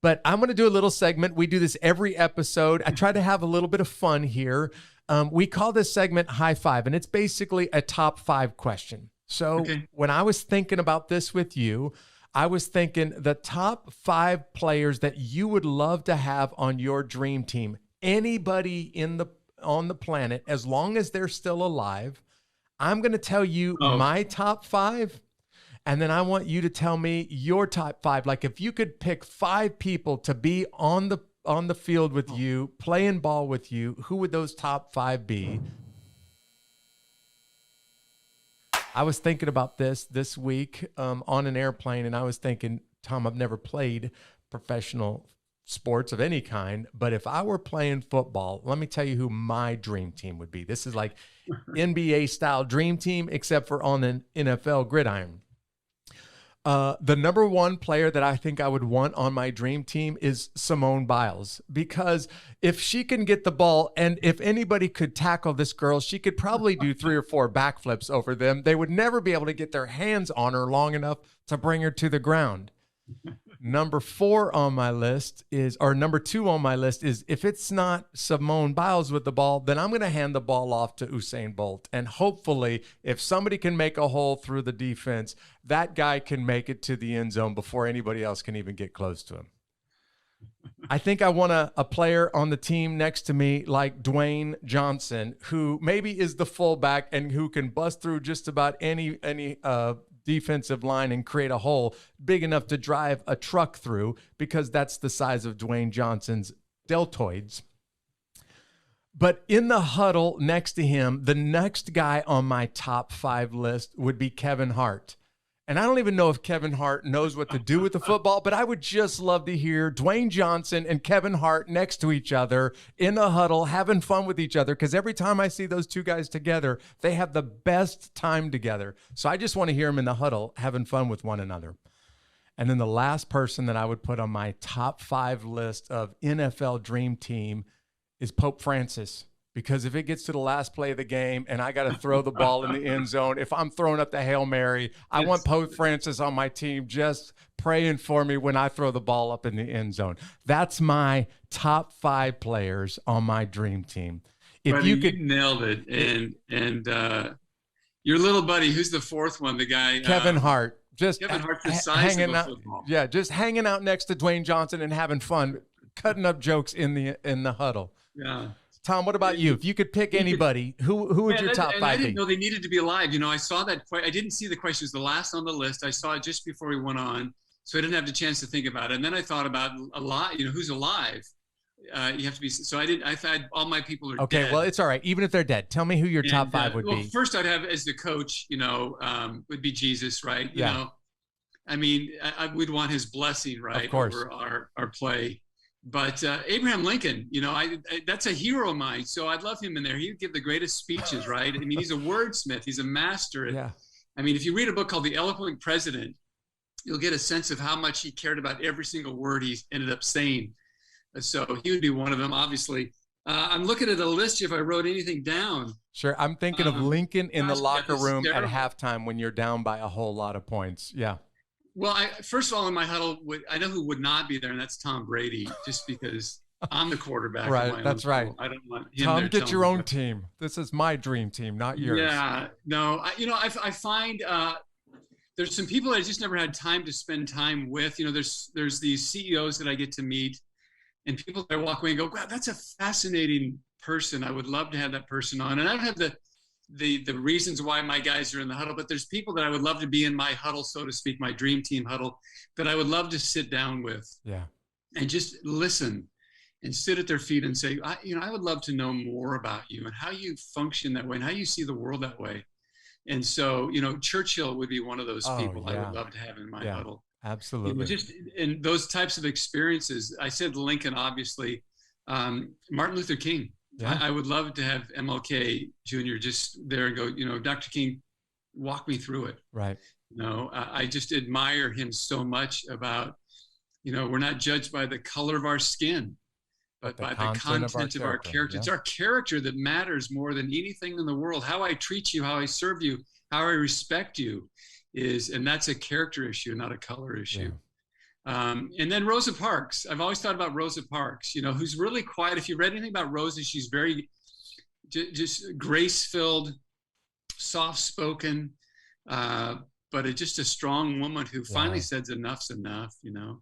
But I'm going to do a little segment. We do this every episode. I try to have a little bit of fun here. We call this segment High Five, and it's basically a top 5 question. So when I was thinking about this with you, I was thinking the top 5 players that you would love to have on your dream team. Anybody on the planet, as long as they're still alive. I'm going to tell you my top 5. And then I want you to tell me your top 5. Like if you could pick 5 people to be on the field with you, playing ball with you, who would those top 5 be? I was thinking about this week on an airplane, and I was thinking, Tom, I've never played professional sports of any kind, but if I were playing football, let me tell you who my dream team would be. This is like NBA style dream team, except for on an NFL gridiron. The number 1 player that I think I would want on my dream team is Simone Biles, because if she can get the ball, and if anybody could tackle this girl, she could probably do 3 or 4 backflips over them. They would never be able to get their hands on her long enough to bring her to the ground. Number 4 on my list is, or number 2 on my list is, if it's not Simone Biles with the ball, then I'm going to hand the ball off to Usain Bolt. And hopefully, if somebody can make a hole through the defense, that guy can make it to the end zone before anybody else can even get close to him. I think I want a player on the team next to me like Dwayne Johnson, who maybe is the fullback and who can bust through just about any defensive line and create a hole big enough to drive a truck through, because that's the size of Dwayne Johnson's deltoids. But in the huddle next to him, the next guy on my top 5 list would be Kevin Hart. And I don't even know if Kevin Hart knows what to do with the football, but I would just love to hear Dwayne Johnson and Kevin Hart next to each other in a huddle, having fun with each other, because every time I see those 2 guys together, they have the best time together. So I just want to hear them in the huddle having fun with one another. And then the last person that I would put on my top 5 list of NFL dream team is Pope Francis. Because if it gets to the last play of the game and I got to throw the ball in the end zone, if I'm throwing up the Hail Mary, I want Pope Francis on my team just praying for me when I throw the ball up in the end zone. That's my top 5 players on my dream team. If buddy, you could nailed it. And your little buddy, who's the 4th one? The guy Kevin Hart, just Kevin Hart's the size hanging of a out, football. yeah, just hanging out next to Dwayne Johnson and having fun, cutting up jokes in the huddle. Yeah. Tom, what about you? If you could pick anybody, who would your top 5 be? I didn't know they needed to be alive. You know, I saw that. I didn't see the question. It was the last on the list. I saw it just before we went on, so I didn't have the chance to think about it. And then I thought about a lot. You know, who's alive? You have to be. So I didn't. I thought all my people are okay, dead. well, it's all right. Even if they're dead, tell me who your top 5 would be. First, I'd have as the coach. You know, would be Jesus, right? You know, I mean, we'd want his blessing, right, of course, over our play. But Abraham Lincoln, you know, that's a hero of mine. So I'd love him in there. He'd give the greatest speeches, right? I mean, he's a wordsmith. He's a master. Yeah. I mean, if you read a book called The Eloquent President, you'll get a sense of how much he cared about every single word he ended up saying. So he would be one of them, obviously. I'm looking at a list if I wrote anything down. Sure. I'm thinking of Lincoln in the locker room at halftime when you're down by a whole lot of points. Yeah. Well, first of all, in my huddle, I know who would not be there, and that's Tom Brady, just because I'm the quarterback. Right, that's right. I don't want him Tom, there get your own team. This is my dream team, not yours. Yeah, no, I find there's some people I just never had time to spend time with. You know, there's these CEOs that I get to meet, and people that I walk away and go, wow, that's a fascinating person. I would love to have that person on. And I don't have the reasons why my guys are in the huddle, but there's people that I would love to be in my huddle, so to speak, my dream team huddle, that I would love to sit down with, and just listen and sit at their feet and say, I would love to know more about you and how you function that way and how you see the world that way. And so, you know, Churchill would be one of those people I would love to have in my huddle. Absolutely. You know, just in those types of experiences. I said Lincoln, obviously, Martin Luther King. Yeah. I would love to have MLK Jr. just there and go, you know, Dr. King, walk me through it. Right. You know, I just admire him so much about, you know, we're not judged by the color of our skin, but by the content of our character. It's our character that matters more than anything in the world. How I treat you, how I serve you, how I respect you and that's a character issue, not a color issue. And then Rosa Parks. I've always thought about Rosa Parks, you know, who's really quiet. If you read anything about Rosa, she's very just grace-filled, soft-spoken, but just a strong woman who finally says enough's enough, you know.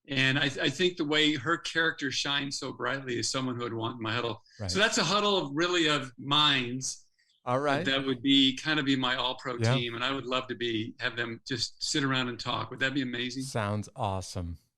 And I think the way her character shines so brightly is someone who would want my huddle. Right. So that's a huddle of really of minds. All right. That would be kind of be my all-pro team. And I would love to have them just sit around and talk. Would that be amazing? Sounds awesome.